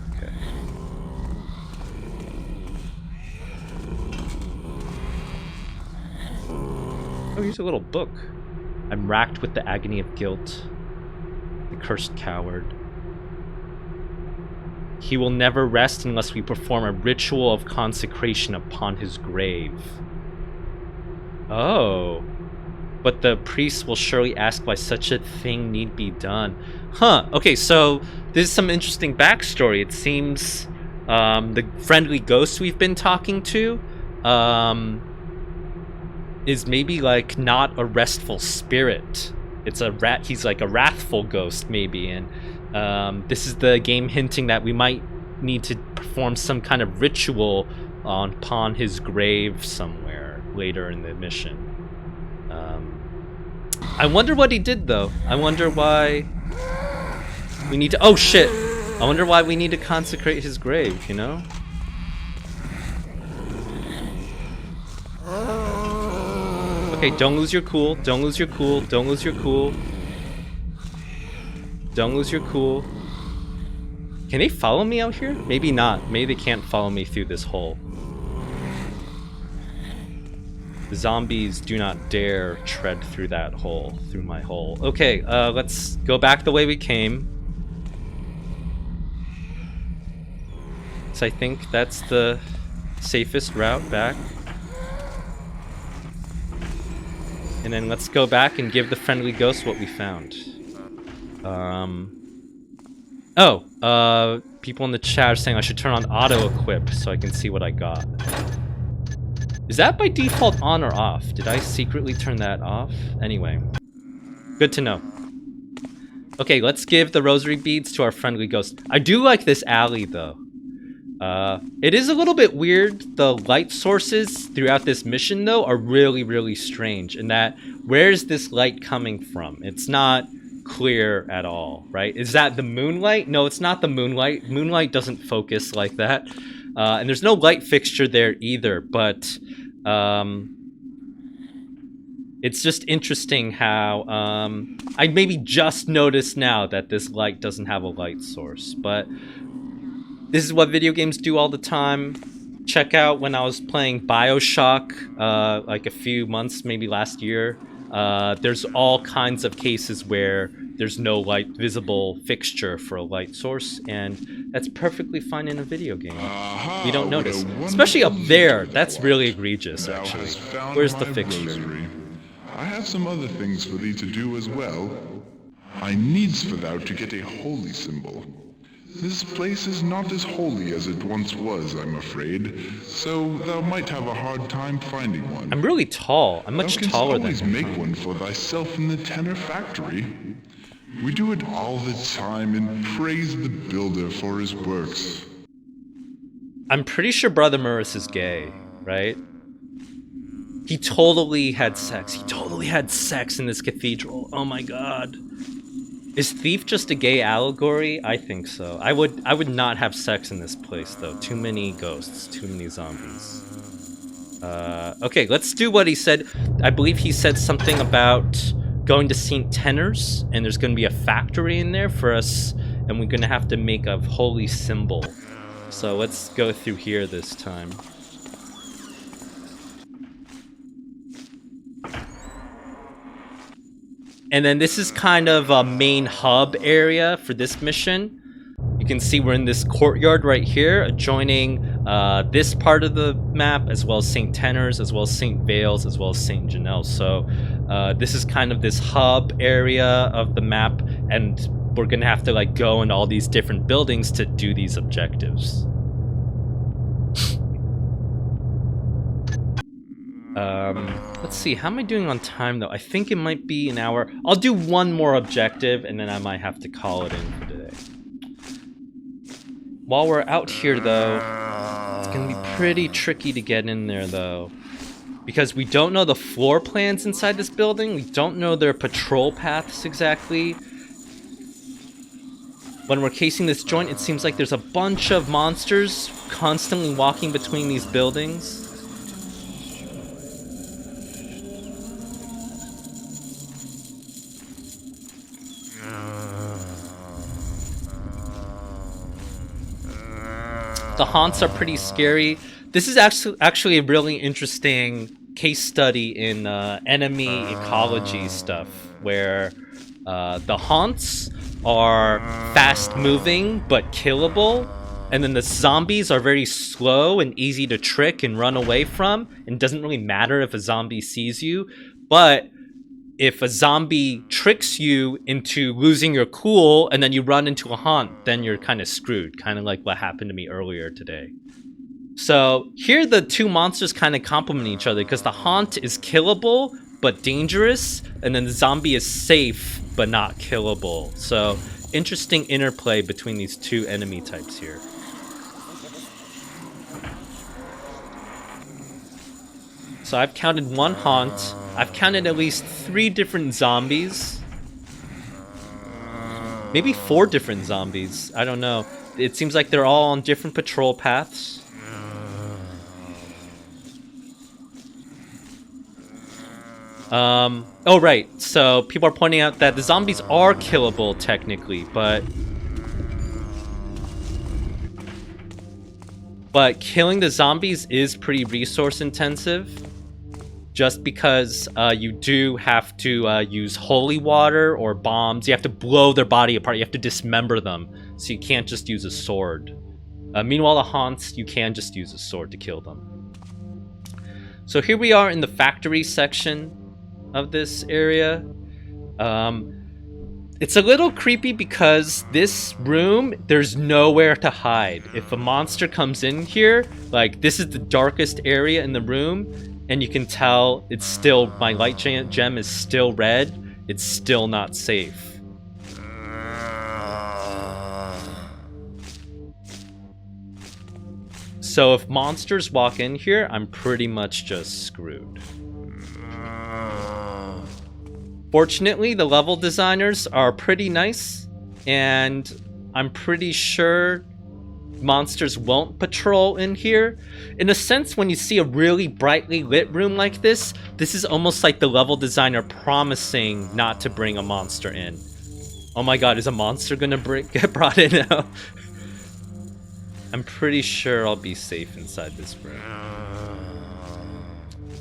Okay. Oh, here's a little book. I'm racked with the agony of guilt. The cursed coward. He will never rest unless we perform a ritual of consecration upon his grave. Oh. But the priest will surely ask why such a thing need be done. Huh, okay, so this is some interesting backstory. It seems the friendly ghost we've been talking to is maybe like not a restful spirit. It's a rat. He's like a wrathful ghost maybe, and this is the game hinting that we might need to perform some kind of ritual upon his grave somewhere later in the mission. I wonder what he did though. I wonder why we need to... Oh shit! I wonder why we need to consecrate his grave, you know? Okay, don't lose your cool. Don't lose your cool. Don't lose your cool. Don't lose your cool. Can they follow me out here? Maybe not. Maybe they can't follow me through this hole. The zombies do not dare tread through that hole, through my hole. Okay, let's go back the way we came. So I think that's the safest route back. And then let's go back and give the friendly ghost what we found. People in the chat are saying I should turn on auto equip so I can see what I got. Is that by default on or off? Did I secretly turn that off? Anyway, good to know. Okay, let's give the rosary beads to our friendly ghost. I do like this alley though. It is a little bit weird. The light sources throughout this mission though are really, really strange in that where's this light coming from? It's not clear at all, right? Is that the moonlight? No, it's not the moonlight. Moonlight doesn't focus like that. And there's no light fixture there either, but it's just interesting how I maybe just noticed now that this light doesn't have a light source, but this is what video games do all the time. Check out when I was playing BioShock like a few months, maybe last year. There's all kinds of cases where there's no light visible fixture for a light source, and that's perfectly fine in a video game. We don't notice. Especially up there, that's really egregious, actually. Where's the fixture? I have some other things for thee to do as well. I needs for thou to get a holy symbol. This place is not as holy as it once was, I'm afraid, so thou might have a hard time finding one. I'm really tall. I'm much taller than him. Thou canst always make one for thyself in the tenor factory. We do it all the time and praise the builder for his works. I'm pretty sure Brother Murris is gay, right? He totally had sex. He totally had sex in this cathedral. Oh my god. Is Thief just a gay allegory? I think so. I would not have sex in this place though. Too many ghosts, too many zombies. Okay, let's do what he said. I believe he said something about going to St. Tenor's, and there's going to be a factory in there for us, and we're going to have to make a holy symbol. So let's go through here this time. And then this is kind of a main hub area for this mission. You can see we're in this courtyard right here, adjoining this part of the map, as well as St. Tenor's, as well as St. Vale's, as well as St. Janelle's. So this is kind of this hub area of the map, and we're gonna have to like go in all these different buildings to do these objectives. Let's see, how am I doing on time though? I think it might be an hour. I'll do one more objective and then I might have to call it in for today. While we're out here though, it's gonna be pretty tricky to get in there though, because we don't know the floor plans inside this building. We don't know their patrol paths exactly. When we're casing this joint, it seems like there's a bunch of monsters constantly walking between these buildings. The haunts are pretty scary. This is actually a really interesting case study in enemy ecology stuff, where the haunts are fast-moving but killable, and then the zombies are very slow and easy to trick and run away from, and doesn't really matter if a zombie sees you. But if a zombie tricks you into losing your cool and then you run into a haunt, then you're kind of screwed, kind of like what happened to me earlier today. So here the two monsters kind of complement each other, because the haunt is killable but dangerous, and then the zombie is safe but not killable. So interesting interplay between these two enemy types here. So I've counted one haunt. I've counted at least 3 different zombies. Maybe 4 different zombies. I don't know. It seems like they're all on different patrol paths. Oh right, so people are pointing out that the zombies are killable technically, but killing the zombies is pretty resource intensive, just because you do have to use holy water or bombs. You have to blow their body apart, you have to dismember them, so you can't just use a sword. Meanwhile, the haunts, you can just use a sword to kill them. So here we are in the factory section of this area. It's a little creepy because this room, there's nowhere to hide. If a monster comes in here, like, this is the darkest area in the room, and you can tell it's still, my light gem is still red. It's still not safe. So if monsters walk in here, I'm pretty much just screwed. Fortunately, the level designers are pretty nice, and I'm pretty sure monsters won't patrol in here. In a sense, when you see a really brightly lit room like this is almost like the level designer promising not to bring a monster in. Oh my god, is a monster gonna get brought in now? I'm pretty sure I'll be safe inside this room.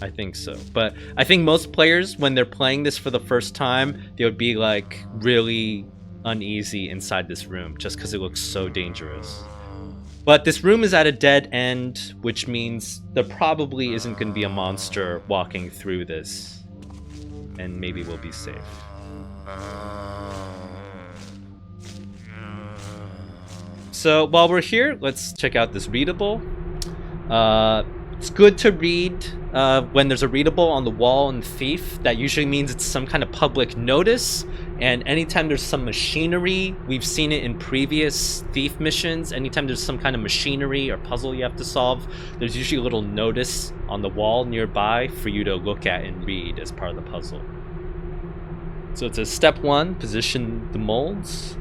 I think so. But I think most players, when they're playing this for the first time, they would be like really uneasy inside this room just because it looks so dangerous. But this room is at a dead end, which means there probably isn't going to be a monster walking through this. And maybe we'll be safe. So while we're here, let's check out this readable. It's good to read when there's a readable on the wall in Thief. That usually means it's some kind of public notice, and anytime there's some machinery, we've seen it in previous Thief missions, anytime there's some kind of machinery or puzzle you have to solve, there's usually a little notice on the wall nearby for you to look at and read as part of the puzzle. So it says step 1, position the molds.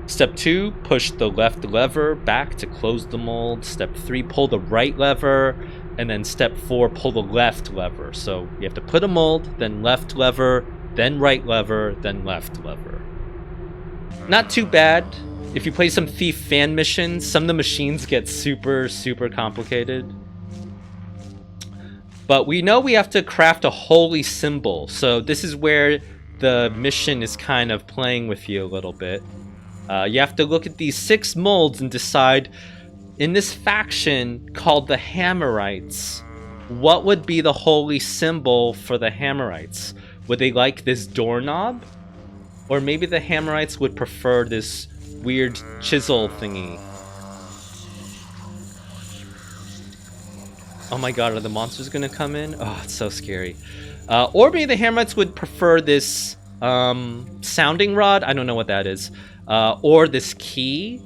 Step 2, push the left lever back to close the mold. Step 3, pull the right lever. And then step 4, pull the left lever. So you have to put a mold, then left lever, then right lever, then left lever. Not too bad. If you play some Thief fan missions, some of the machines get super, super complicated. But we know we have to craft a holy symbol. So this is where the mission is kind of playing with you a little bit. You have to look at these 6 molds and decide, in this faction called the Hammerites, what would be the holy symbol for the Hammerites? Would they like this doorknob? Or maybe the Hammerites would prefer this weird chisel thingy. Oh my god, are the monsters gonna come in? Oh, it's so scary. Or maybe the Hammerites would prefer this sounding rod. I don't know what that is. Or this key.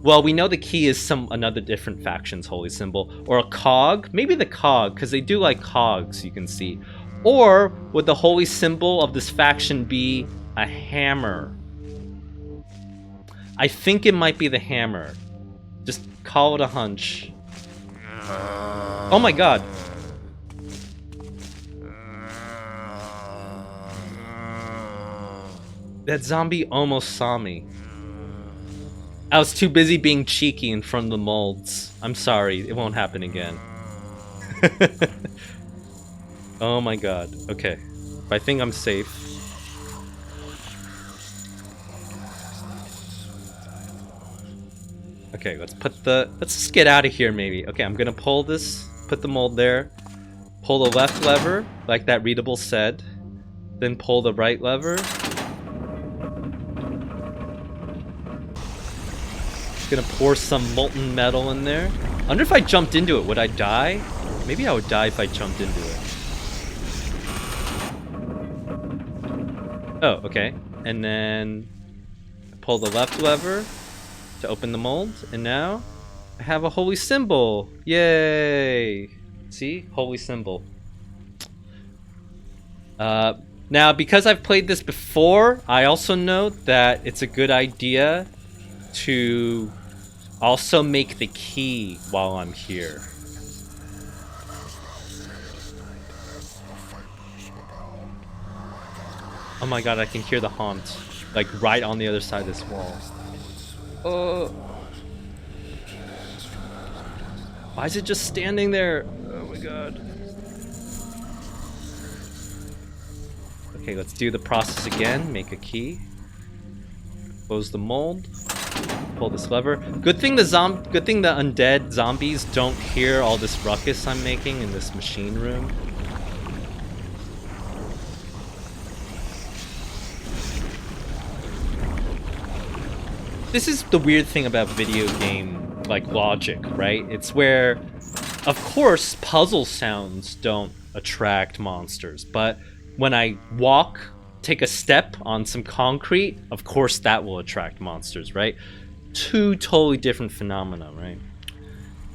Well, we know the key is another different faction's holy symbol. Or a cog. Maybe the cog, because they do like cogs, you can see. Or would the holy symbol of this faction be a hammer? I think it might be the hammer. Just call it a hunch. Oh my god. That zombie almost saw me. I was too busy being cheeky in front of the molds. I'm sorry, it won't happen again. Oh my god. Okay. I think I'm safe. Okay, let's just get out of here maybe. Okay, I'm gonna pull this, put the mold there, pull the left lever, like that readable said, then pull the right lever. Gonna pour some molten metal in there. I wonder if I jumped into it, would I die? Maybe I would die if I jumped into it. Oh, okay. And then pull the left lever to open the mold, and now I have a holy symbol. Yay! See? Holy symbol. Now, because I've played this before, I also know that it's a good idea to also make the key while I'm here. Oh my god, I can hear the haunt, like right on the other side of this wall. Oh. Why is it just standing there? Oh my god. Okay, let's do the process again. Make a key. Close the mold. Pull this lever. Good thing the undead zombies don't hear all this ruckus I'm making in this machine room. This is the weird thing about video game, like, logic, right? It's where, of course, puzzle sounds don't attract monsters, but when I walk, take a step on some concrete, of course that will attract monsters, right? Two totally different phenomena, right?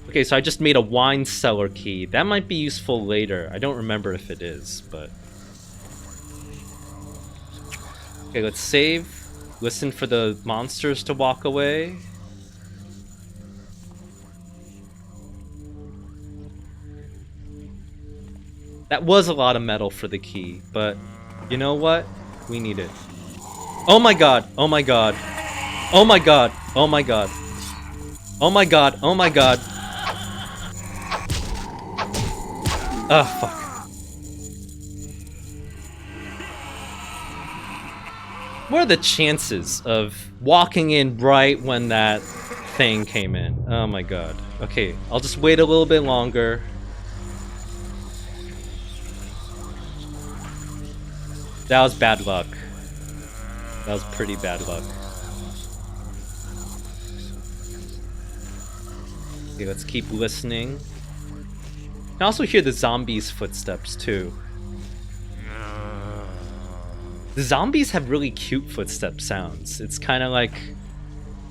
Okay, so I just made a wine cellar key. That might be useful later. I don't remember if it is, but... Okay, let's save. Listen for the monsters to walk away. That was a lot of metal for the key, but you know what? We need it. Oh my god! Oh my god! Oh my god! Oh my god! Oh my god! Oh my god! Ah, fuck. What are the chances of walking in right when that thing came in? Oh my god. Okay, I'll just wait a little bit longer. That was bad luck. That was pretty bad luck. Okay, let's keep listening. You can also hear the zombies' footsteps too. The zombies have really cute footstep sounds. It's kind of like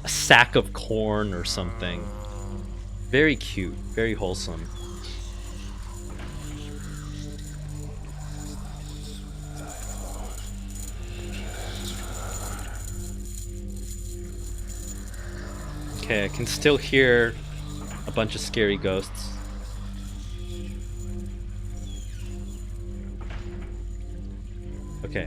a sack of corn or something. Very cute, very wholesome. Okay, I can still hear a bunch of scary ghosts. Okay.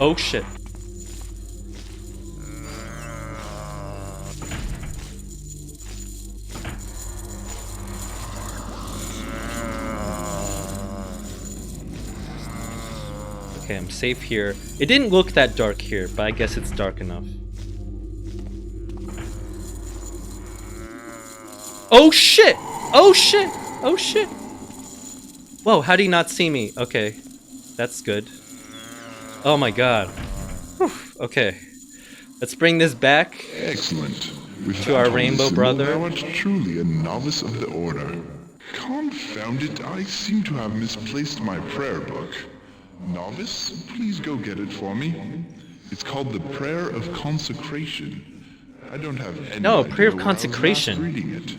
Oh shit. Okay, I'm safe here. It didn't look that dark here, but I guess it's dark enough. Oh shit! Oh shit! Oh shit! Whoa, how do you not see me? Okay, that's good. Oh my god. Whew. Okay, let's bring this back. Excellent. To our rainbow brother. Thou art truly a novice of the order. Confound it, I seem to have misplaced my prayer book. Novice, please go get it for me. It's called the Prayer of Consecration. I don't have any idea Prayer of where I was last Consecration. reading it.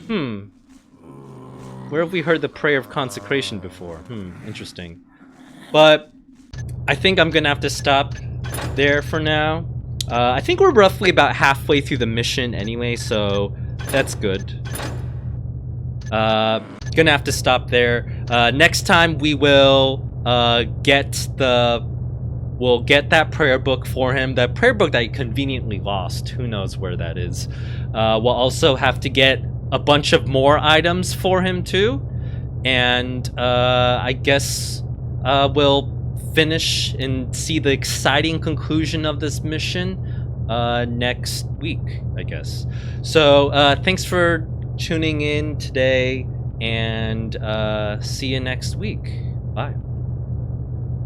Where have we heard the Prayer of Consecration before? Interesting. But I think I'm gonna have to stop there for now. I think we're roughly about halfway through the mission anyway, so that's good. Gonna have to stop there. Next time we will get that prayer book for him. That prayer book that he conveniently lost. Who knows where that is. We'll also have to get a bunch of more items for him too. And I guess we'll finish and see the exciting conclusion of this mission next week, I guess. So thanks for tuning in today, and see you next week. Bye.